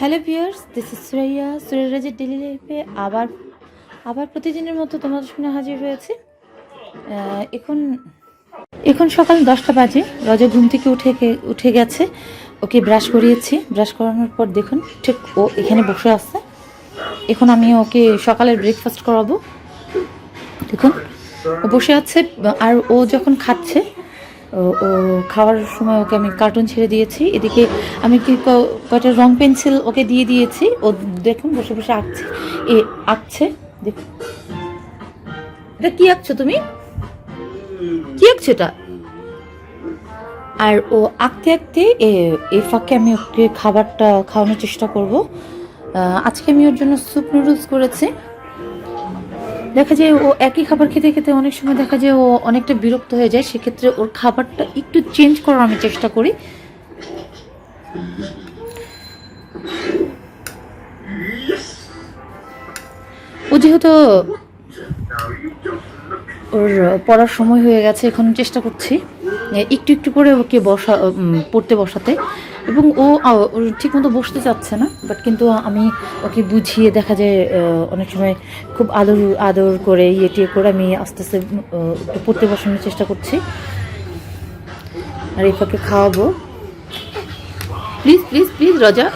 Hello viewers, this is সুরাইয়াজের daily লাইফে আবার আবার প্রতিদিনের মতো তোমাদের সামনে হাজির হয়েছে। এখন এখন সকাল 10টা বাজে। রজা ঘুম থেকে উঠে গেছে। ওকে ব্রাশ করিয়েছি। ব্রাশ করানোর পর দেখুন ঠিক ও এখানে বসে আছে। এখন আমি ওকে সকালের ব্রেকফাস্ট করাবো। দেখুন ও বসে আছে। আর ও যখন খাচ্ছে, ও খাওয়ার সময় ওকে আমি কার্টুন ছেড়ে দিয়েছি। এদিকে আমি কয়টা রং পেন্সিল ওকে দিয়ে দিয়েছি। ও দেখুন বসে বসে আঁকছে। আঁকছে দেখুন। এটা কি আঁকছো তুমি? কি আঁকছো এটা? আর ও আঁকতে আঁকতে এই ফাঁকে আমি ওকে খাবারটা খাওয়ানোর চেষ্টা করব। আজকে আমি ওর জন্য স্যুপ নুডলস করেছি। দেখা যায় ও একই খাবার খেতে খেতে অনেক সময় দেখা যায় ও অনেকটা বিরক্ত হয়ে যায়। সেক্ষেত্রে ওর খাবারটা একটু চেঞ্জ করার আমি চেষ্টা করি। ও যেহেতু ওর পড়ার সময় হয়ে গেছে, এখন চেষ্টা করছি একটু একটু করে ওকে পড়তে বসাতে। এবং ও ঠিকমতো বসতে চাচ্ছে না, বাট কিন্তু আমি ওকে বুঝিয়ে দেখা যায় অনেক সময় খুব আদর আদর করে টিয়ে করে আমি আস্তে আস্তে একটু পড়তে বসানোর চেষ্টা করছি। আর এই ফাঁকে খাওয়াবো। প্লিজ প্লিজ প্লিজ রজা,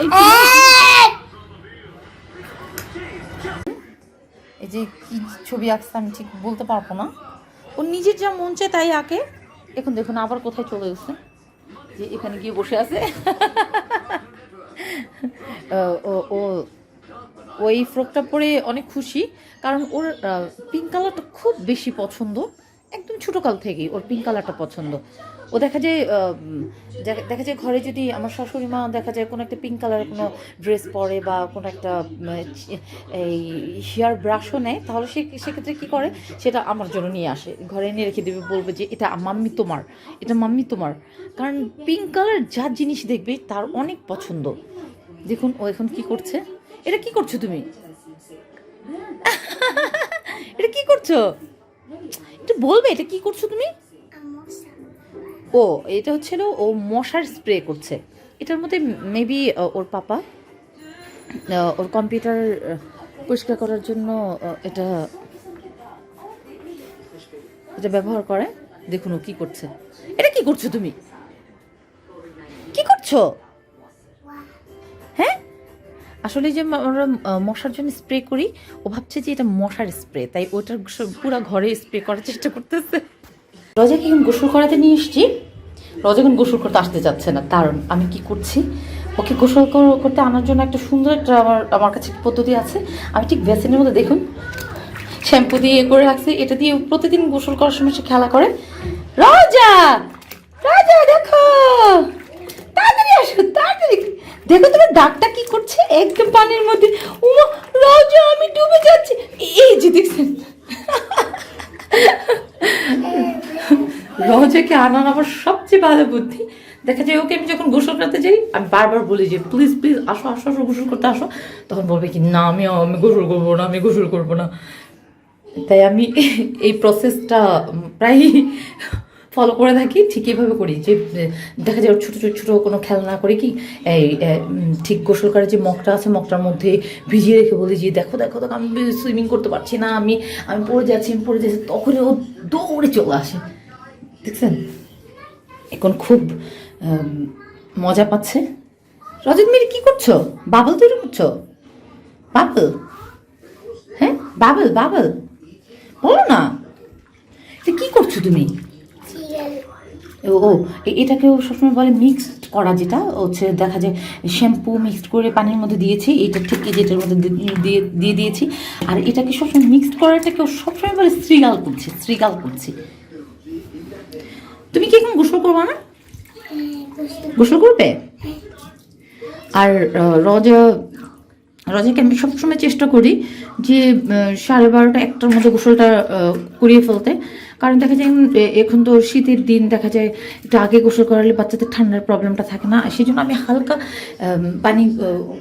এই যে কি ছবি আঁকছে আমি ঠিক বলতে পারবো না। ও নিজের যা মন চায় তাই আঁকে। এখন দেখুন আবার কোথায় চলে গেছে, যে এখানে গিয়ে বসে আছে। ও ও ওই ফ্রকটা পরে অনেক খুশি, কারণ ওর পিঙ্ক কালারটা খুব বেশি পছন্দ। একদম ছোটোকাল থেকেই ওর পিঙ্ক কালারটা পছন্দ। ও দেখা যায় ঘরে যদি আমার শাশুড়ি মা দেখা যায় কোনো একটা পিঙ্ক কালারের কোনো ড্রেস পরে বা কোনো একটা এই হেয়ার ব্রাশও নেয়, তাহলে সেক্ষেত্রে কী করে, সেটা আমার জন্য নিয়ে আসে, ঘরে এনে রেখে দেবে, বলবে যে এটা মাম্মি তোমার, এটা মাম্মি তোমার। কারণ পিঙ্ক কালার যা জিনিস দেখবে তার অনেক পছন্দ। দেখুন ও এখন কি করছে। এটা কি করছো তুমি? এটা কি করছো? এটা বলবে এটা কি করছো তুমি? ও এটা হচ্ছিল ও মশার স্প্রে করছে। এটার মধ্যে মেবি ওর পাপা ওর কম্পিউটার পরিষ্কার করার জন্য এটা এটা ব্যবহার করে। দেখুন ও কি করছে। এটা কি করছো তুমি? কি করছো? হ্যাঁ, আসলে যে আমরা মশার জন্য স্প্রে করি, ও ভাবছে যে এটা মশার স্প্রে, তাই ওটার পুরো ঘরে স্প্রে করার চেষ্টা করতেছে। রজাকে এখন গোসল করাতে নিয়ে এসছি। রজা এখন গোসল করতে আসতে যাচ্ছে না, কারণ আমি কি করছি, ওকে গোসল করতে আনার জন্য একটা সুন্দর একটা আমার কাছে পদ্ধতি আছে। আমি ঠিক বেসিনের মধ্যে দেখুন শ্যাম্পু দিয়ে করে রাখছি, এটা দিয়ে প্রতিদিন গোসল করার সময় সে খেলা করে। রজা, রজা দেখো, তাড়াতাড়ি আসো, তাড়াতাড়ি দেখো তোমার ডাকটা কি করছে একদম পানির মধ্যে। উমা রজা, আমি ডুবে যাচ্ছি। এই যে দেখছেন, রজাকে আনার আমার সবচেয়ে ভালো বুদ্ধি। দেখা যায় ওকে আমি যখন গোসল করতে যাই, আমি বারবার বলি যে প্লিজ প্লিজ আসো আসো আসো গোসল করতে আসো। তখন বলবে কি না, আমি গোসল করবো না, আমি গোসল করবো না। তাই আমি এই প্রসেসটা প্রায় ফলো করে থাকি। ঠিক এইভাবে করি যে দেখা যায় ছোটো ছোটো কোনো খেলনা করে কি এই ঠিক গোসল করার যে মগটা আছে, মগটার মধ্যে ভিজিয়ে রেখে বলি যে দেখো দেখো দেখো আমি সুইমিং করতে পারছি না, আমি পড়ে যাচ্ছি, তখনই ও দৌড়ে চলে আসে। দেখছেন এখন খুব মজা পাচ্ছে। রজত মেয়ে কি করছো? বাবল তৈরি করছো? বাবল? হ্যাঁ বাবল বাবল বলো না, এটা কি করছো তুমি? ও এটাকেও সবসময় বলে মিক্সড করা, যেটা হচ্ছে দেখা যায় শ্যাম্পু মিক্সড করে পানির মধ্যে দিয়েছি, এটা ঠিক যেটার মধ্যে দিয়ে দিয়েছি। আর এটাকে সবসময় মিক্সড করাটাকেও সবসময় বলে শ্রীগাল করছে, শ্রীগাল করছে। তুমি কি এখন গোসল করবা না? গোসল করবে? আর রজাকে আমি সবসময় চেষ্টা করি যে 12:30 1টার মধ্যে গোসলটা করিয়ে ফেলতে। কারণ দেখা যায় এখন তো শীতের দিন, দেখা যায় একটু আগে গোসল করালে বাচ্চাদের ঠান্ডার প্রবলেমটা থাকে না। সেই জন্য আমি হালকা পানি,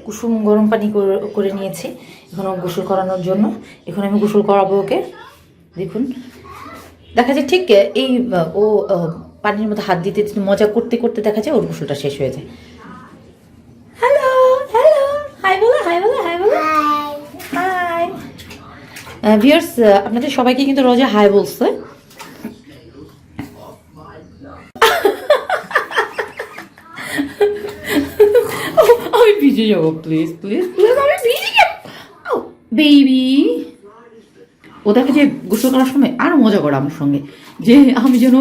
কুসুম গরম পানি করে নিয়েছি এখন গোসল করানোর জন্য। এখন আমি গোসল করাবো ওকে। দেখুন দেখা যায় ঠিক এই ও পানির মধ্যে হাত দিতে মজা করতে করতে দেখা যায় ওর গোসলটা শেষ হয়ে যায়। হ্যালো হ্যালো ভিউয়ার্স, আপনাদের সবাইকে কিন্তু রোজা হাই বলছে। আমি ভিজে যাবো, প্লিজ প্লিজ প্লিজ, আমি ভিজে যাবো বেবি। ও দেখে যে গোসল করার সময় আরো মজা করে আমার সঙ্গে, যে আমি যেন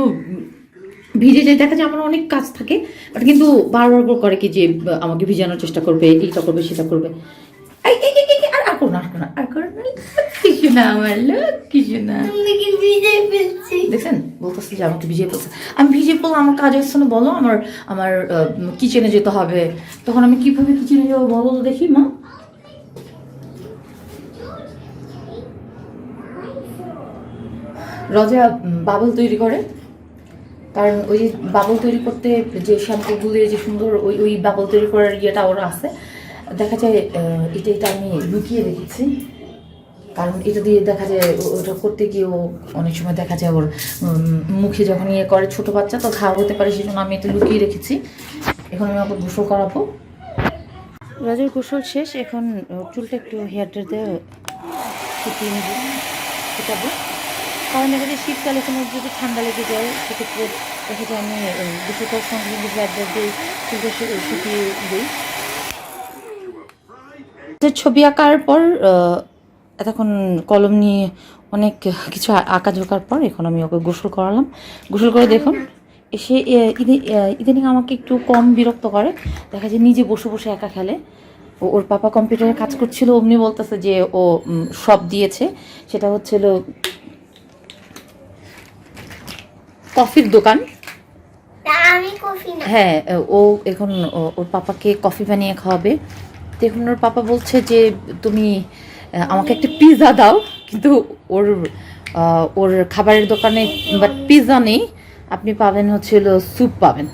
ভিজে যাই। দেখা যায় আমার অনেক কাজ থাকে, বাট কিন্তু বারবার করে কি যে আমাকে ভিজানোর চেষ্টা করবে, এইটা করবে সেটা করবে। আর করো না, আর করো না, আর করো না, কিছু না আমার লোক, কিছু না। দেখছেন, বলতেছে যে আমাকে ভিজিয়ে ফেলছে। আমি ভিজিয়ে পড়লে আমার কাজ হচ্ছে না বলো? আমার আমার কিচেনে যেতে হবে, তখন আমি কিভাবে কিচেনে যাবো বলো তো দেখি মা। রজা বাবল তৈরি করে, কারণ ওই বাবল তৈরি করতে যে শ্যাম্পুগুলো যে সুন্দর ওই ওই বাবল তৈরি করার ইয়েটা ওরা আছে। দেখা যায় এটা আমি লুকিয়ে রেখেছি, কারণ এটা দিয়ে দেখা যায় ওটা করতে গিয়েও অনেক সময় দেখা যায় ওর মুখে যখন ইয়ে করে ছোটো বাচ্চা তো ঘা হতে পারে, সেই জন্য আমি এটা লুকিয়ে রেখেছি। এখন আমি ওকে গোসল করাবো। রাজার গোসল শেষ, এখন চুলটা একটু হেয়ার ড্রায়ার দিয়ে শুকিয়ে নেব, শুকাবো। কারণ দেখা যায় শীতকালে কোনো যদি ঠান্ডা লেগে যায় সেক্ষেত্রে দেখা যায় আমি গোসল করার সঙ্গে কিন্তু হেয়ার ড্রায়ার দিয়ে চুলটা শুকিয়ে দিই। ছবি আঁকার পর এতক্ষণ কলম নিয়ে অনেক কিছু আঁকাঝোঁকার পর এখন আমি ওকে গোসল করালাম। গোসল করে দেখুন সে ইদানিং আমাকে একটু কম বিরক্ত করে, দেখা যায় নিজে বসে বসে একা খেলে। ওর পাপা কম্পিউটারে কাজ করছিল, অমনি বলতেছে যে ও সব দিয়েছে, সেটা হচ্ছিল কফির দোকান। হ্যাঁ, ও এখন ওর পাপাকে কফি বানিয়ে খাওয়াবে। দেখুন ওর পাপা বলছে যে তুমি আমাকে একটা পিৎজা দাও, কিন্তু ওর ওর খাবারের দোকানে বাট পিৎজা নেই, আপনি পাবেন হচ্ছিল স্যুপ, পাবেন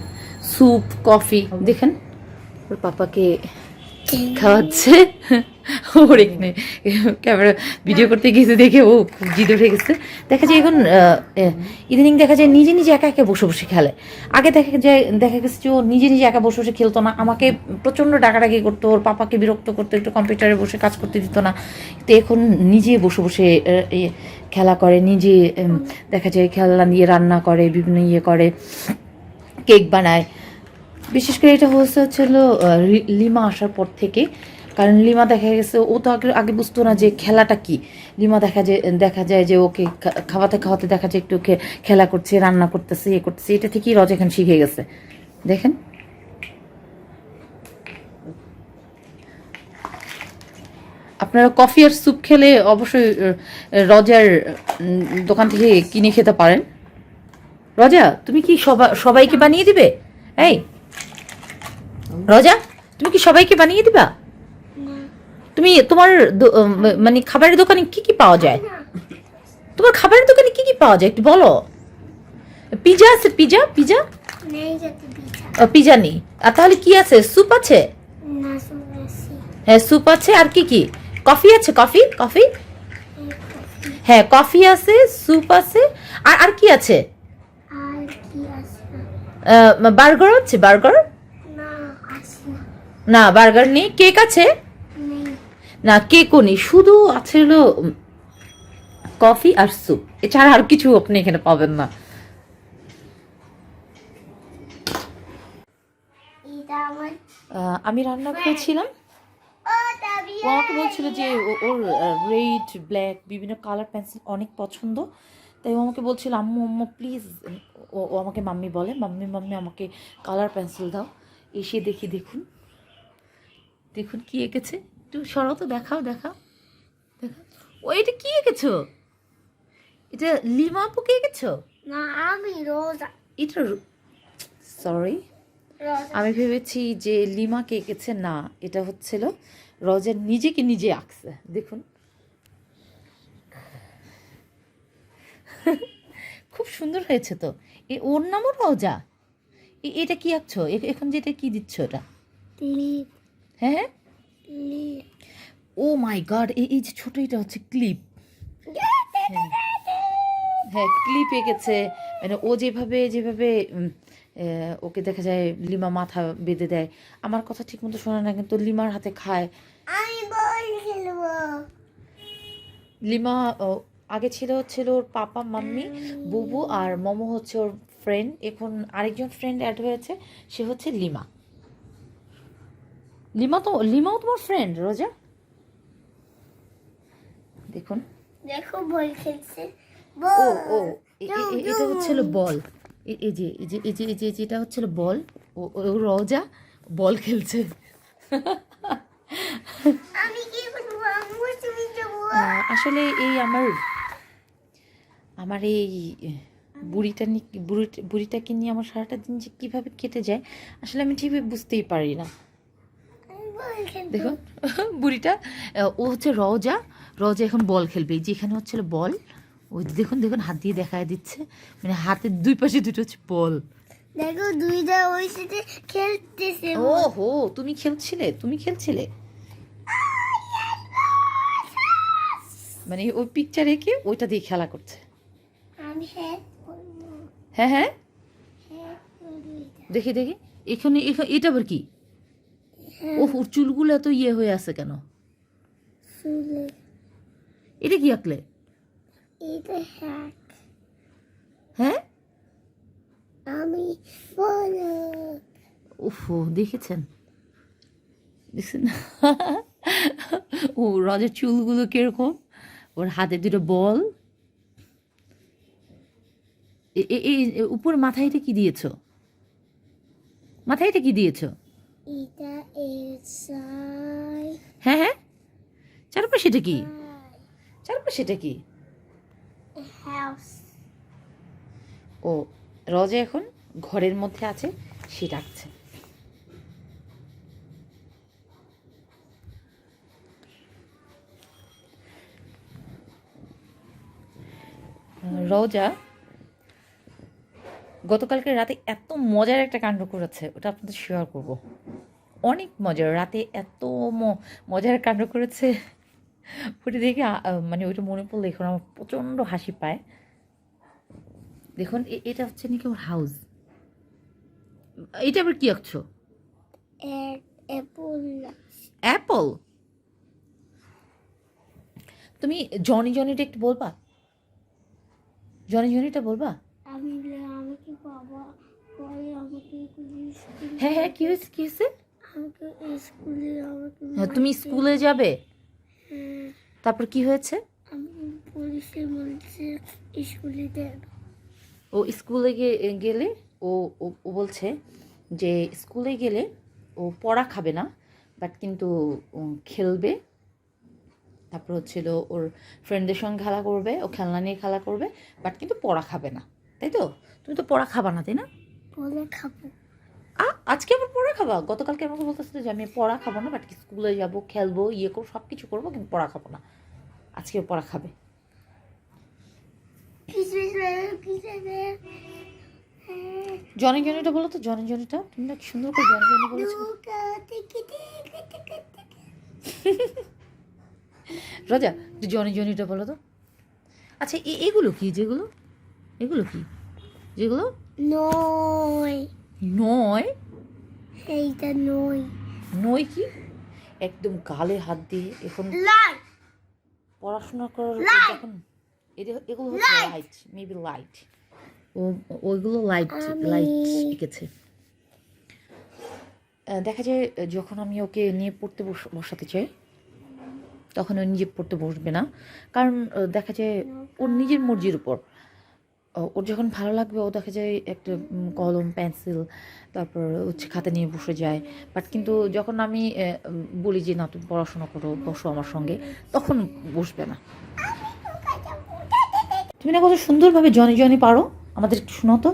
স্যুপ কফি। দেখেন ওর পাপাকে খাওয়াচ্ছে। ওর এখানে ক্যামেরা ভিডিও করতে গেছে দেখে ও খুব জিদ উঠে গেছে। দেখা যায় এখন ইদানিং দেখা যায় নিজে নিজে একা একা বসে বসে খেলে। আগে দেখা গেছে যে ও নিজে নিজে একা বসে বসে খেলতো না, আমাকে প্রচণ্ড ডাকাডাকি করতো, ওর পাপাকে বিরক্ত করতো, একটু কম্পিউটারে বসে কাজ করতে দিত না। তো এখন নিজে বসে বসে খেলা করে, নিজে দেখা যায় খেলনা দিয়ে রান্না করে, বিভিন্ন ইয়ে করে, কেক বানায়। বিশেষ করে এটা হচ্ছিল লিমা আসার পর থেকে, কারণ লিমা দেখা গেছে ও তো আগে বুঝতো না যে খেলাটা কি। লিমা দেখা যায় যে ওকে খাওয়াতে খাওয়াতে দেখা যায় একটু খেলা করছে, রান্না করতেছে, ইয়ে করতেছে, এটা থেকেই রজ এখন শিখে গেছে। দেখেন আপনারা কফি আর স্যুপ খেলে অবশ্যই রজার দোকান থেকে কিনে খেতে পারেন। রজা তুমি কি সবাইকে বানিয়ে দিবে? এই রজা তুমি কি সবাইকে বানিয়ে দিবা? তুমি তোমার মানে খাবারের দোকানে কি কি পাওয়া যায়? তোমার খাবারের দোকানে কি কি পাওয়া যায় একটু বলো। পিজা আছে? পিজা পিজা পিজা নেই, আর তাহলে কি আছে? স্যুপ আছে? হ্যাঁ স্যুপ আছে, আর কি কি? কফি আছে? কফি কফি হ্যাঁ কফি আছে, স্যুপ আছে, আর আর কি আছে? বার্গার আছে? বার্গার না, বার্গার নেই। কেক আছে? না কেকও নেই, শুধু আছে হলো কফি আর স্যুপ, এছাড়া আর কিছু আপনি এখানে পাবেন না। আমি রান্না করেছিলাম, ও আমাকে বলছিল যে ওর রেড ব্ল্যাক বিভিন্ন কালার পেন্সিল অনেক পছন্দ, তাই ও আমাকে বলছিল আম্মু আম্মু প্লিজ, ও আমাকে মাম্মি বলে, মাম্মি মাম্মি আমাকে কালার পেন্সিল দাও। এসে দেখি, দেখুন দেখুন কি এঁকেছে, একটু সরাও তো, দেখাও দেখাও দেখাও। ও এটা কি এঁকেছো? এটা লিমা আপুকে এঁকেছো? না আমি রোজা। এটা সরি, আমি ভেবেছি যে লিমাকে এঁকেছে, না এটা হচ্ছিল রজার নিজেকে নিজে আঁকছে। দেখুন খুব সুন্দর হয়েছে তো। ওর নামও রোজা। এটা কি আঁকছো এখন? যেটা কি দিচ্ছ এটা? হ্যাঁ ও মাই গড, এই যে ছোট এটা হচ্ছে ক্লিপ। হ্যাঁ ক্লিপ এঁকেছে, মানে ও যেভাবে যেভাবে ওকে দেখা যায় লিমা মাথা বেঁধে দেয়, আমার কথা ঠিক মতো শোনে না, কিন্তু লিমার হাতে খায়। আমি বল খেলবো। লিমা আগে ছিল ওর পাপা মাম্মি বুবু আর মোমো হচ্ছে ওর ফ্রেন্ড, এখন আরেকজন ফ্রেন্ড অ্যাড হয়েছে, সে হচ্ছে লিমা। লিমাও তোমার ফ্রেন্ড রোজা? দেখুন, দেখো বল খেলছে ও ও এটা হচ্ছিল বল, এটা হচ্ছিল বল। ও রোজা বল খেলছে। আমি কি করবো? আমি তুমি যাবো। আসলে এই আমার এই বুড়িটাকে নিয়ে আমার সারাটা দিন যে কীভাবে কেটে যায় আসলে আমি ঠিক বুঝতেই পারি না। আমি বল খেলবো। দেখুন বুড়িটা, ও হচ্ছে রজা এখন বল খেলবে। এই যে এখানে হচ্ছিল বল, ওই দেখুন হাত দিয়ে দেখায় দিচ্ছে, মানে হাতের দুই পাশে দুটো হচ্ছে বল। দেখো দুইটা ওই সাথে খেলতেছে। ও হো, তুমি খেলছিলে মানে ওই পিকচার এঁকে ওইটা দিয়ে খেলা করছে। আমি হ্যাঁ করবো। হ্যাঁ হ্যাঁ করবো এটা। দেখি এখানে এটা আবার কি? ও ওর চুলগুলো এত ইয়ে হয়ে আছে কেন? চুলে এটা কি আঁকলে? এটা হ্যাক। হ্যাঁ আমি বলো। ওফো, দেখেছেন ও রজের চুলগুলো কিরকম, ওর হাতে দুটো বল। উপর মাথায় এটা কি দিয়েছো? এটা এসআই হ্যাঁ চারপাশে এটা কি? হাউস। ও রজে এখন ঘরের মধ্যে আছে, সে ডাকছে। রোজা গতকালকে রাতে এত মজার একটা কাণ্ড করেছে, ওটা আপনাদের শেয়ার করব। অনেক মজার, রাতে এত মজার কাণ্ড করেছে, ওটা দেখে মানে ওইটা মনে পড়লে এখন আমার প্রচণ্ড হাসি পায়। দেখুন এটা হচ্ছে নাকি ওর হাউস। এটা আবার কি আঁকছো? অ্যাপল। তুমি জনিটা একটু বলবা? জনিটা বলবা? আমাকে বাবা বলে আমাকে হ্যাঁ কি হয়েছে? আমাকে স্কুলে হ্যাঁ তুমি স্কুলে যাবে, হ্যাঁ, তারপর কি হয়েছে? আমি পুলিশে বলছে স্কুলে দেন। ও স্কুলে গেলে ও ও বলছে যে স্কুলে গেলে ও পড়া খাবে না, বাট কিন্তু খেলবে, তারপর হচ্ছিল ওর ফ্রেন্ডদের সঙ্গে খেলা করবে, ও খেলনা নিয়ে খেলা করবে, বাট কিন্তু পড়া খাবে না, তাই তো? তুমি তো পড়া খাবা না, তাই না? পরে খাবো। আজকে আবার পড়া খাবা? গতকালকে আমাকে বলতেছিল যে আমি পড়া খাবো না, বাট স্কুলে যাবো, খেলবো, ইয়ে করবো, সব কিছু করবো, কিন্তু পড়া খাবো না। আজকে পড়া খাবে। জনিটা বলো তো, জনিটা তুমি না কি সুন্দর করে জনি বলেছো। রাজা জনিটা বলো তো। আচ্ছা এগুলো কি? এগুলো কি যেগুলো? নয় এইটা নয় কি? একদম গালে হাত দিয়ে এখন পড়াশোনা করার যখন এগুলো হচ্ছে লাইট, মেবি লাইট, ওইগুলো লাইট এঁকেছে। দেখা যায় যখন আমি ওকে নিয়ে পড়তে বসাতে চাই তখন ও নিজে পড়তে বসবে না, কারণ দেখা যায় ওর নিজের মর্জির উপর, ওর যখন ভালো লাগবে ও দেখা যায় একটা কলম পেন্সিল তারপর হচ্ছে খাতা নিয়ে বসে যায়, বাট কিন্তু যখন আমি বলি যে না তুমি পড়াশোনা করো, বসো আমার সঙ্গে, তখন বসবে না। তুমি না কত সুন্দরভাবে জনি পারো, আমাদের একটু শোনাও তো।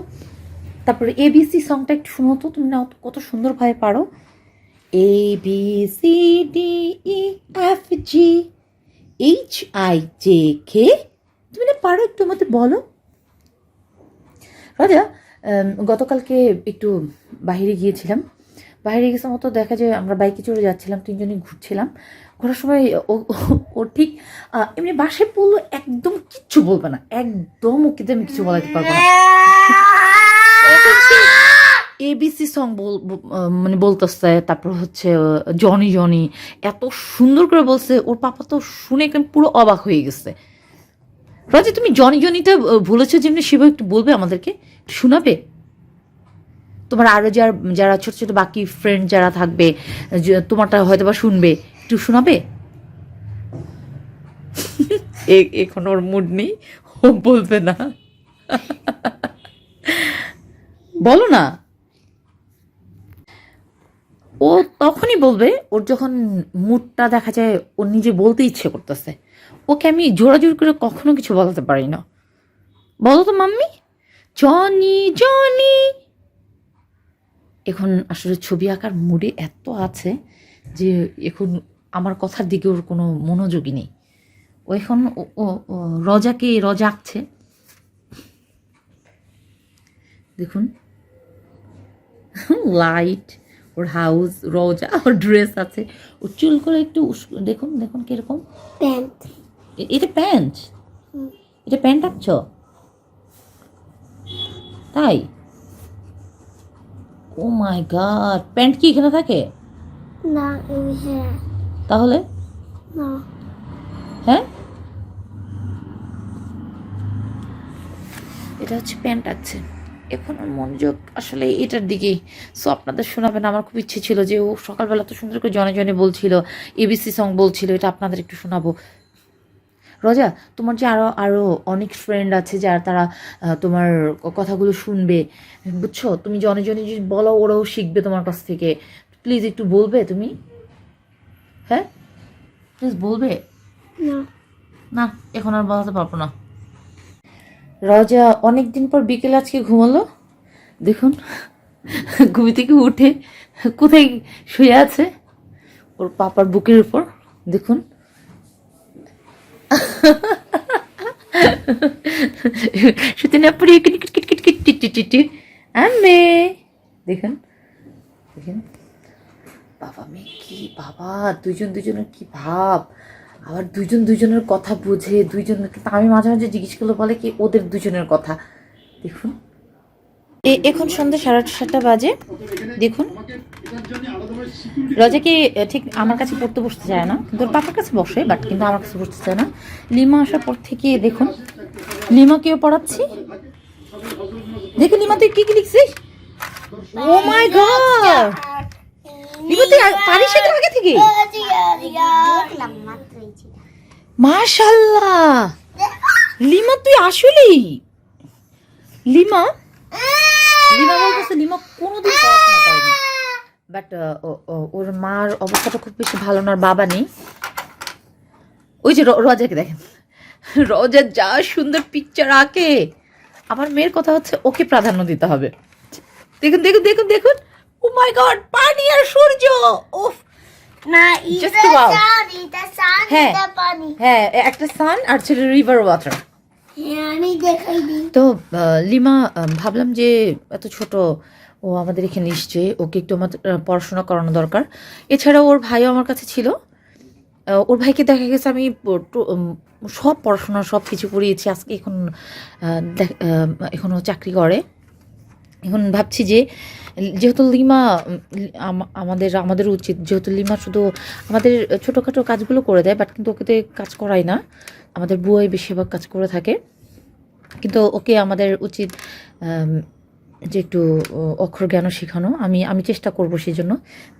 তারপরে ABC সংটা একটু শোনাও তো, তুমি না কত সুন্দরভাবে পারো। ABCDEFGHIJK, তুমি না পারো, একটু আমাদের বলো। রাজা গতকালকে একটু বাইরে গিয়েছিলাম, বাইরে গেছে মতো দেখা যায় আমরা বাইকে চড়ে যাচ্ছিলাম, তিনজনই ঘুরছিলাম, ঘোরার সময় ও ঠিক এমনি বাসে পড়লো, একদম কিচ্ছু বলবে না, একদম ওকে আমি কিছু বলাতে পারবো না। এবিসি সং মানে বলতেছে, তারপর হচ্ছে জনি জনি এত সুন্দর করে বলছে, ওর পাপা তো শুনে একদম পুরো অবাক হয়ে গেছে। রাজা তুমি জনি জনিটা ভুলেছো যেমনি, সেভাবে একটু বলবে আমাদেরকে, একটু শোনাবে? তোমার আরো যারা যারা ছোট ছোট বাকি ফ্রেন্ড যারা থাকবে, তোমারটা হয়তো বা শুনবে, একটু শোনাবে? এখন ওর মুড নেই, ও বলবে না। বলো না। ও তখনই বলবে ওর যখন মুডটা দেখা যায় ওর নিজে বলতে ইচ্ছে করতেছে। ওকে আমি জোরাজোর করে কখনো কিছু বলতে পারি না। বলো তো মাম্মি, জনি জনি। এখন আসলে ছবি আঁকার মুডে এত আছে যে এখন আমার কথার দিকে ওর কোনো মনোযোগই নেই। ও এখন রজা আঁকছে, দেখুন। লাইট, ওর হাউস, রোজা, ওর ড্রেস আছে, ওর চুল করে একটু দেখুন দেখুন কিরকম। প্যান্ট। এটা প্যান্ট? এটা প্যান্ট আঁকছ? তাই? ও মাই গড, প্যান্ট কি এখানে থাকে? না, হ্যাঁ। তাহলে? না। হ্যাঁ, এটা হচ্ছে প্যান্ট আঁকছে। এখন ওর মনোযোগ আসলে এটার দিকেই। সো আপনাদের শোনাবেন, আমার খুব ইচ্ছে ছিল যে ও সকালবেলা তো সুন্দর করে জনে জনে বলছিল, এবিসি সং বলছিল, এটা আপনাদের একটু শোনাবো। রোজা, তোমার যে আরো আরো অনেক ফ্রেন্ড আছে যারা তারা তোমার কথাগুলো শুনবে, বুঝছো? তুমি জনে জনে যদি বলো ওরাও শিখবে তোমার কাছ থেকে। প্লিজ একটু বলবে তুমি? হ্যাঁ প্লিজ বলবে? না। না, এখন আর বলাতে পারবো না। রজা অনেকদিন পর বিকেলে আজকে ঘুমালো, দেখুন। ঘুমি থেকে উঠে কোথায় শুয়ে আছে? ওর পাপার বুকের উপর, দেখুন। শুতে না পড়ে আম্মে, দেখুন দেখুন। বাবা মেয়ে কি বাবা, দুজন দুজনের কি ভাব, আবার দুজন দুজনের কথা বুঝে দুইজন। কিন্তু আমি মাঝে মাঝে জিজ্ঞেস করলে বলে কি ওদের দুজনের কথা। দেখুন এখন সন্ধ্যা 7:30 বাজে, দেখুন। রজাকে ঠিক আমার কাছে পড়তে বসতে চায় না, কিন্তু ওর পাপার কাছে বসে, বাট কিন্তু আমার কাছে বসতে চায় না। লিমা আসার পর থেকে দেখুন, লিমাকেও পড়াচ্ছি। দেখুন লিমা তুই কি কি লিখছিস? ও মাই গড, লিমা তুই পারিস এটা আগে থেকে? মাশাআল্লাহ লিমা, তুই আসলেই লিমা বলতেছে লিমা কোনোদিন পড়াশোনা করেনি, বাট ওর মার অবস্থাটা খুব বেশি ভালো না, বাবা নেই। ওই যে রজাকে দেখেন, রজা যা সুন্দর পিকচার আঁকে। আমার মেয়ের কথা হচ্ছে ওকে প্রাধান্য দিতে হবে। দেখুন দেখুন দেখুন দেখুন, ও মাই গড, পানি আর সূর্য, উফ। না, Just এটা wow. সান, এটা সান, হ্যাঁ এটা পানি। হ্যাঁ, একটা সান আর ছিল রিভার ওয়াটার। হ্যাঁ, আমি দেখাই দিই। তো লিমা, ভাবলাম যে এত ছোট, ও আমাদের এখানে এসছে, ওকে একটু আমাদের পড়াশোনা করানো দরকার। এছাড়াও ওর ভাইও আমার কাছে ছিল। ওর ভাইকে দেখা গেছে আমি সব পড়াশোনা সব কিছু করিয়েছি। আজকে এখনও চাকরি করে। এখন ভাবছি যে যেহেতু লিমা আমাদের উচিত, যেহেতু লিমা শুধু আমাদের ছোটোখাটো কাজগুলো করে দেয়, বাট কিন্তু ওকে তো কাজ করাই না, আমাদের বুয়াই বেশিরভাগ কাজ করে থাকে। কিন্তু ওকে আমাদের উচিত যে একটু অক্ষর জ্ঞানও শেখানো। আমি চেষ্টা করবো সেই জন্য।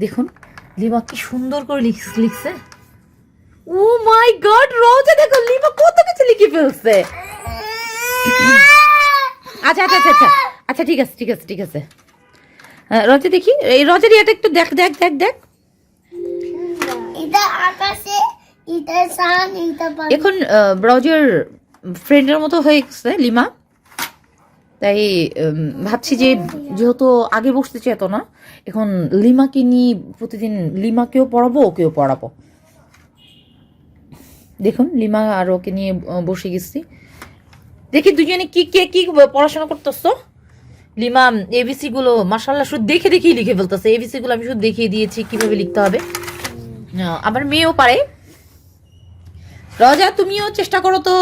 দেখুন লিমা কি সুন্দর করে লিখছে। ও মাই গড, রোজা দেখো লিমা কত কিছু লিখে ফেলছে। আচ্ছা আচ্ছা আচ্ছা আচ্ছা আচ্ছা, ঠিক আছে ঠিক আছে ঠিক আছে। রজা দেখি, এই রজার এটা একটু দেখ দেখ দেখ দেখ। এটা আকাশে, এটা সান, এটা পানি। এখন রজার ফ্রেন্ডের মতো হয়ে গেছে লিমা, তাই ভাবছি যে যেহেতু আগে বসতে চেত না, এখন লিমাকে নিয়ে প্রতিদিন লিমাকেও পড়াবো ওকেও পড়াবো। দেখুন লিমা আর ওকে নিয়ে বসে গেছি। দেখি দুজনে কি কে কি পড়াশোনা করতেছ। লিমা এবিসি গুলো মাশাআল্লাহ শুধু দেখে দেখেই লিখে ফেলতেছে। এবিসি গুলো আমি শুধু দেখিয়ে দিয়েছি কিভাবে লিখতে হবে। আমার মেয়েও পারে। রজা তুমিও চেষ্টা করো তো।